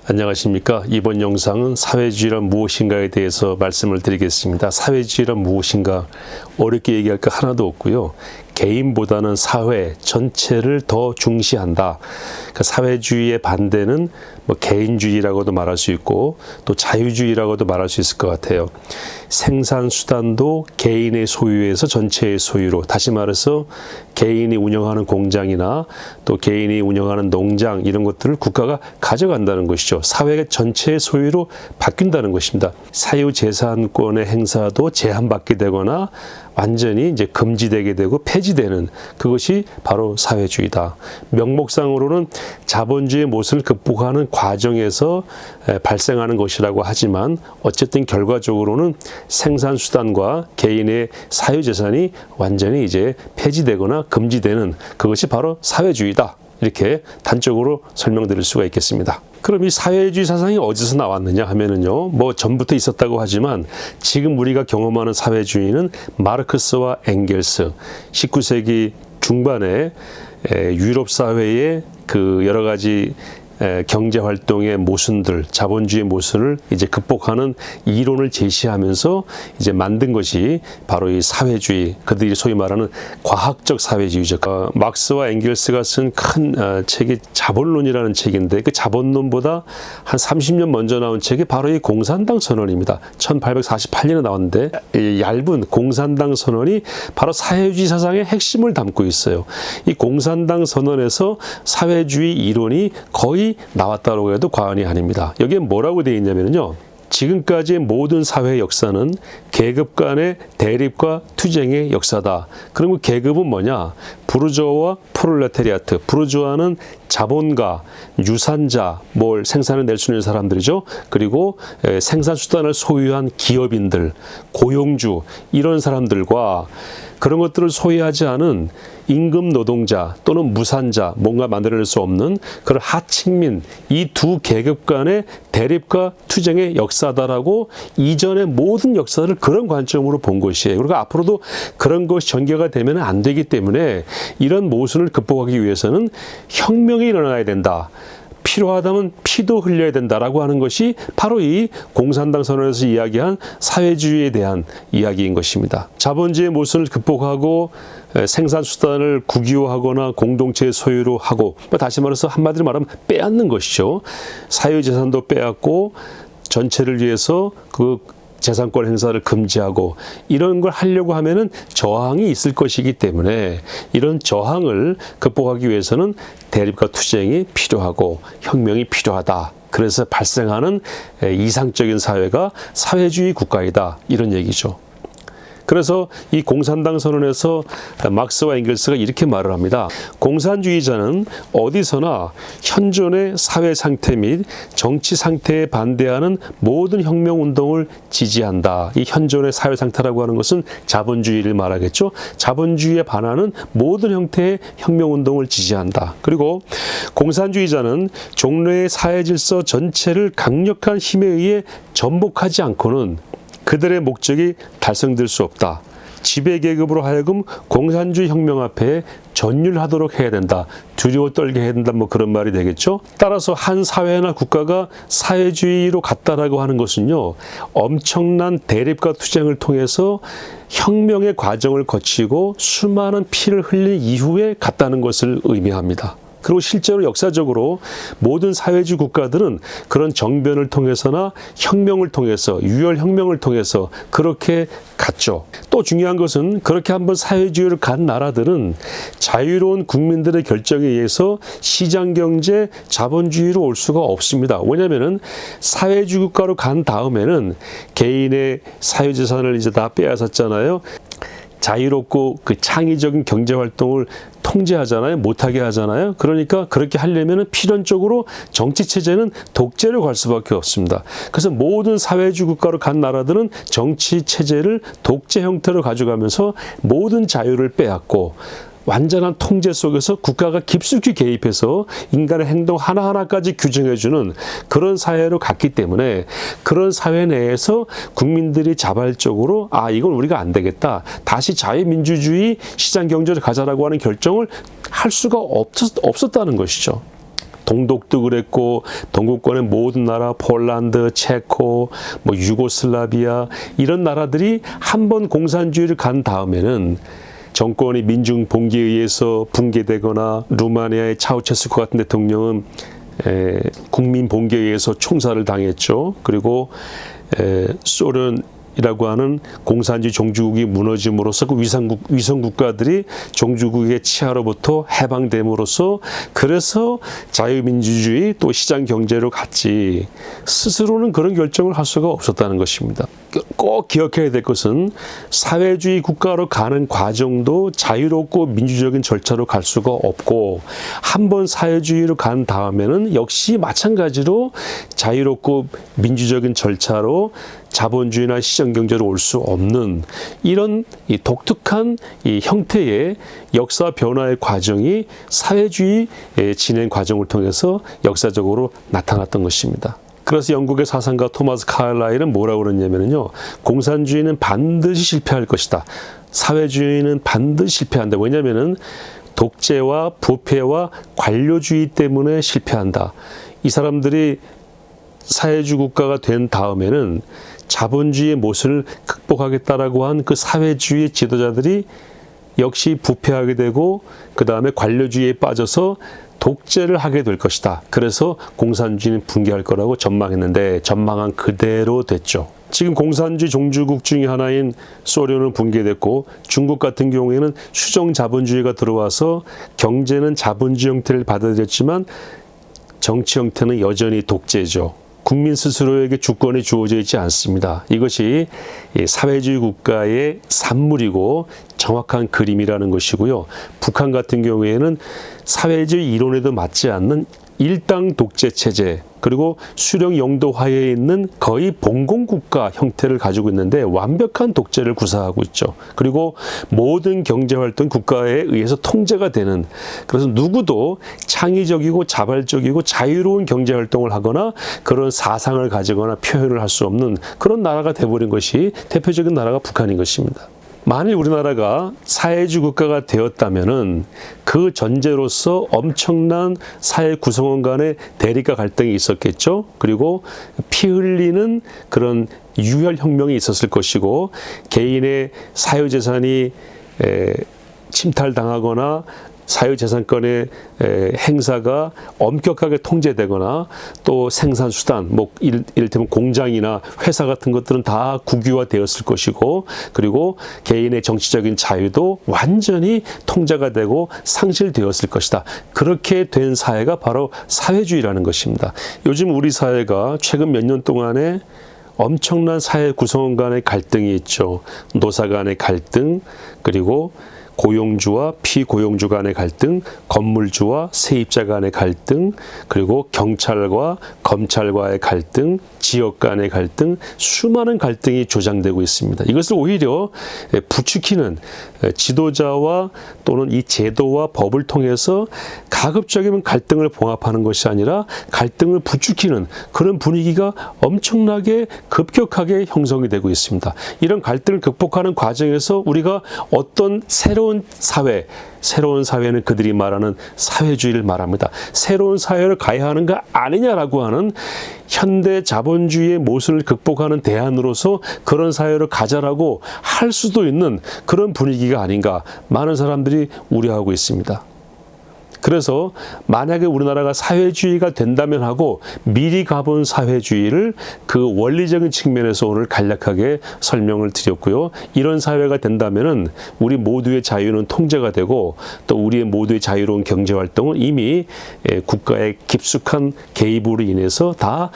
안녕하십니까. 이번 영상은 사회주의란 무엇인가에 대해서 말씀을 드리겠습니다. 사회주의란 무엇인가 어렵게 얘기할 거 하나도 없고요. 개인보다는 사회 전체를 더 중시한다. 그러니까 사회주의의 반대는 개인주의라고도 말할 수 있고 또 자유주의라고도 말할 수 있을 것 같아요. 생산수단도 개인의 소유에서 전체의 소유로, 다시 말해서 개인이 운영하는 공장이나 또 개인이 운영하는 농장 이런 것들을 국가가 가져간다는 것이죠. 사회 전체의 소유로 바뀐다는 것입니다. 사유재산권의 행사도 제한받게 되거나 완전히 이제 금지되게 되고 폐지되는 그것이 바로 사회주의다. 명목상으로는 자본주의의 모습을 극복하는 과정에서 발생하는 것이라고 하지만 어쨌든 결과적으로는 생산수단과 개인의 사유재산이 완전히 이제 폐지되거나 금지되는 그것이 바로 사회주의다. 이렇게 단적으로 설명드릴 수가 있겠습니다. 그럼 이 사회주의 사상이 어디서 나왔느냐 하면은요, 전부터 있었다고 하지만 지금 우리가 경험하는 사회주의는 마르크스와 엥겔스, 19세기 중반에 유럽 사회의 그 여러 가지 경제 활동의 모순들, 자본주의 모순을 이제 극복하는 이론을 제시하면서 이제 만든 것이 바로 이 사회주의, 그들이 소위 말하는 과학적 사회주의죠. 막스와 엥겔스가 쓴 큰 책이 자본론이라는 책인데 그 자본론보다 한 30년 먼저 나온 책이 바로 이 공산당 선언입니다. 1848년에 나왔는데 이 얇은 공산당 선언이 바로 사회주의 사상의 핵심을 담고 있어요. 이 공산당 선언에서 사회주의 이론이 거의 나왔다고 해도 과언이 아닙니다. 여기에 뭐라고 되어 있냐면요, 지금까지의 모든 사회의 역사는 계급 간의 대립과 투쟁의 역사다. 그럼 그 계급은 뭐냐? 부르주아와 프롤레타리아트. 부르주아는 자본가, 유산자, 뭘 생산을 낼 수 있는 사람들이죠. 그리고 생산수단을 소유한 기업인들, 고용주, 이런 사람들과 그런 것들을 소유하지 않은 임금 노동자 또는 무산자, 뭔가 만들어낼 수 없는 그런 하층민, 이 두 계급 간의 대립과 투쟁의 역사다라고 이전의 모든 역사를 그런 관점으로 본 것이에요. 그리고 앞으로도 그런 것이 전개가 되면 안 되기 때문에 이런 모순을 극복하기 위해서는 혁명이 일어나야 된다. 필요하다면 피도 흘려야 된다라고 하는 것이 바로 이 공산당 선언에서 이야기한 사회주의에 대한 이야기인 것입니다. 자본주의의 모순을 극복하고 생산수단을 국유화하거나 공동체의 소유로 하고, 다시 말해서 한마디로 말하면 빼앗는 것이죠. 사유재산도 빼앗고 전체를 위해서 그 재산권 행사를 금지하고 이런 걸 하려고 하면은 저항이 있을 것이기 때문에 이런 저항을 극복하기 위해서는 대립과 투쟁이 필요하고 혁명이 필요하다. 그래서 발생하는 이상적인 사회가 사회주의 국가이다. 이런 얘기죠. 그래서 이 공산당 선언에서 막스와 엥겔스가 이렇게 말을 합니다. 공산주의자는 어디서나 현존의 사회 상태 및 정치 상태에 반대하는 모든 혁명운동을 지지한다. 이 현존의 사회 상태라고 하는 것은 자본주의를 말하겠죠. 자본주의에 반하는 모든 형태의 혁명운동을 지지한다. 그리고 공산주의자는 종래의 사회질서 전체를 강력한 힘에 의해 전복하지 않고는 그들의 목적이 달성될 수 없다. 지배계급으로 하여금 공산주의 혁명 앞에 전율하도록 해야 된다. 두려워 떨게 해야 된다. 그런 말이 되겠죠. 따라서 한 사회나 국가가 사회주의로 갔다라고 하는 것은요, 엄청난 대립과 투쟁을 통해서 혁명의 과정을 거치고 수많은 피를 흘린 이후에 갔다는 것을 의미합니다. 그리고 실제로 역사적으로 모든 사회주의 국가들은 그런 정변을 통해서나 혁명을 통해서, 유혈혁명을 통해서 그렇게 갔죠. 또 중요한 것은 그렇게 한번 사회주의를 간 나라들은 자유로운 국민들의 결정에 의해서 시장경제, 자본주의로 올 수가 없습니다. 왜냐하면 사회주의 국가로 간 다음에는 개인의 사유재산을 이제 다 빼앗았잖아요. 자유롭고 그 창의적인 경제활동을 통제하잖아요. 못하게 하잖아요. 그러니까 그렇게 하려면 필연적으로 정치체제는 독재로 갈 수밖에 없습니다. 그래서 모든 사회주의 국가로 간 나라들은 정치체제를 독재 형태로 가져가면서 모든 자유를 빼앗고 완전한 통제 속에서 국가가 깊숙이 개입해서 인간의 행동 하나하나까지 규정해주는 그런 사회로 갔기 때문에 그런 사회 내에서 국민들이 자발적으로 이건 우리가 안 되겠다. 다시 자유민주주의 시장경제를 가자라고 하는 결정을 할 수가 없었다는 것이죠. 동독도 그랬고 동구권의 모든 나라, 폴란드, 체코, 뭐 유고슬라비아 이런 나라들이 한번 공산주의를 간 다음에는 정권이 민중 봉기에 의해서 붕괴되거나 루마니아의 차우체스쿠 같은 대통령은 국민 봉기에 의해서 총살을 당했죠. 그리고 소련이라고 하는 공산주의 종주국이 무너짐으로써 그 위성 국가들이 종주국의 치하로부터 해방됨으로써 그래서 자유민주주의 또 시장 경제로 갔지 스스로는 그런 결정을 할 수가 없었다는 것입니다. 꼭 기억해야 될 것은 사회주의 국가로 가는 과정도 자유롭고 민주적인 절차로 갈 수가 없고 한번 사회주의로 간 다음에는 역시 마찬가지로 자유롭고 민주적인 절차로 자본주의나 시장경제로 올 수 없는 이런 이 독특한 이 형태의 역사 변화의 과정이 사회주의 진행 과정을 통해서 역사적으로 나타났던 것입니다. 그래서 영국의 사상가 토마스 카일라일은 뭐라고 그러냐면요. 공산주의는 반드시 실패할 것이다. 사회주의는 반드시 실패한다. 왜냐하면 독재와 부패와 관료주의 때문에 실패한다. 이 사람들이 사회주의 국가가 된 다음에는 자본주의의 모습을 극복하겠다라고 한 그 사회주의 지도자들이 역시 부패하게 되고 그 다음에 관료주의에 빠져서 독재를 하게 될 것이다. 그래서 공산주의는 붕괴할 거라고 전망했는데 전망한 그대로 됐죠. 지금 공산주의 종주국 중에 하나인 소련은 붕괴됐고 중국 같은 경우에는 수정 자본주의가 들어와서 경제는 자본주의 형태를 받아들였지만 정치 형태는 여전히 독재죠. 국민 스스로에게 주권이 주어져 있지 않습니다. 이것이 사회주의 국가의 산물이고 정확한 그림이라는 것이고요. 북한 같은 경우에는 사회주의 이론에도 맞지 않는 일당 독재 체제 그리고 수령 영도 하에 있는 거의 봉건국가 형태를 가지고 있는데 완벽한 독재를 구사하고 있죠. 그리고 모든 경제활동 국가에 의해서 통제가 되는 그래서 누구도 창의적이고 자발적이고 자유로운 경제활동을 하거나 그런 사상을 가지거나 표현을 할 수 없는 그런 나라가 돼버린 것이 대표적인 나라가 북한인 것입니다. 만일 우리나라가 사회주의 국가가 되었다면은 그 전제로서 엄청난 사회 구성원 간의 대립과 갈등이 있었겠죠. 그리고 피 흘리는 그런 유혈 혁명이 있었을 것이고 개인의 사유재산이 침탈당하거나 사유재산권의 행사가 엄격하게 통제되거나 또 생산수단, 뭐 이를테면 공장이나 회사 같은 것들은 다 국유화되었을 것이고 그리고 개인의 정치적인 자유도 완전히 통제가 되고 상실되었을 것이다. 그렇게 된 사회가 바로 사회주의라는 것입니다. 요즘 우리 사회가 최근 몇 년 동안에 엄청난 사회 구성원 간의 갈등이 있죠. 노사 간의 갈등, 그리고 고용주와 피고용주 간의 갈등, 건물주와 세입자 간의 갈등, 그리고 경찰과 검찰과의 갈등, 지역 간의 갈등, 수많은 갈등이 조장되고 있습니다. 이것을 오히려 부추기는 지도자와 또는 이 제도와 법을 통해서 가급적이면 갈등을 봉합하는 것이 아니라 갈등을 부추기는 그런 분위기가 엄청나게 급격하게 형성이 되고 있습니다. 이런 갈등을 극복하는 과정에서 우리가 어떤 새로운 사회는 그들이 말하는 사회주의를 말합니다. 새로운 사회를 가야 하는 거 아니냐라고 하는 현대 자본주의의 모순을 극복하는 대안으로서 그런 사회를 가자라고 할 수도 있는 그런 분위기가 아닌가 많은 사람들이 우려하고 있습니다. 그래서 만약에 우리나라가 사회주의가 된다면 하고 미리 가본 사회주의를 그 원리적인 측면에서 오늘 간략하게 설명을 드렸고요. 이런 사회가 된다면은 우리 모두의 자유는 통제가 되고 또 우리의 모두의 자유로운 경제활동은 이미 국가의 깊숙한 개입으로 인해서 다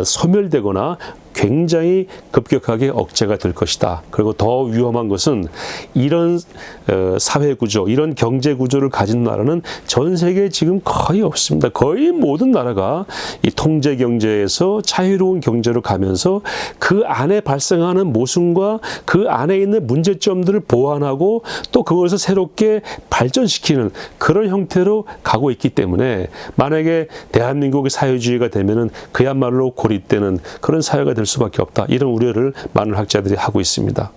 소멸되거나 굉장히 급격하게 억제가 될 것이다. 그리고 더 위험한 것은 이런 사회 구조, 이런 경제 구조를 가진 나라는 전 세계에 지금 거의 없습니다. 거의 모든 나라가 이 통제 경제에서 자유로운 경제로 가면서 그 안에 발생하는 모순과 그 안에 있는 문제점들을 보완하고 또 그것을 새롭게 발전시키는 그런 형태로 가고 있기 때문에 만약에 대한민국의 사회주의가 되면은 그야말로 고립되는 그런 사회가 될 수밖에 없다. 이런 우려를 많은 학자들이 하고 있습니다.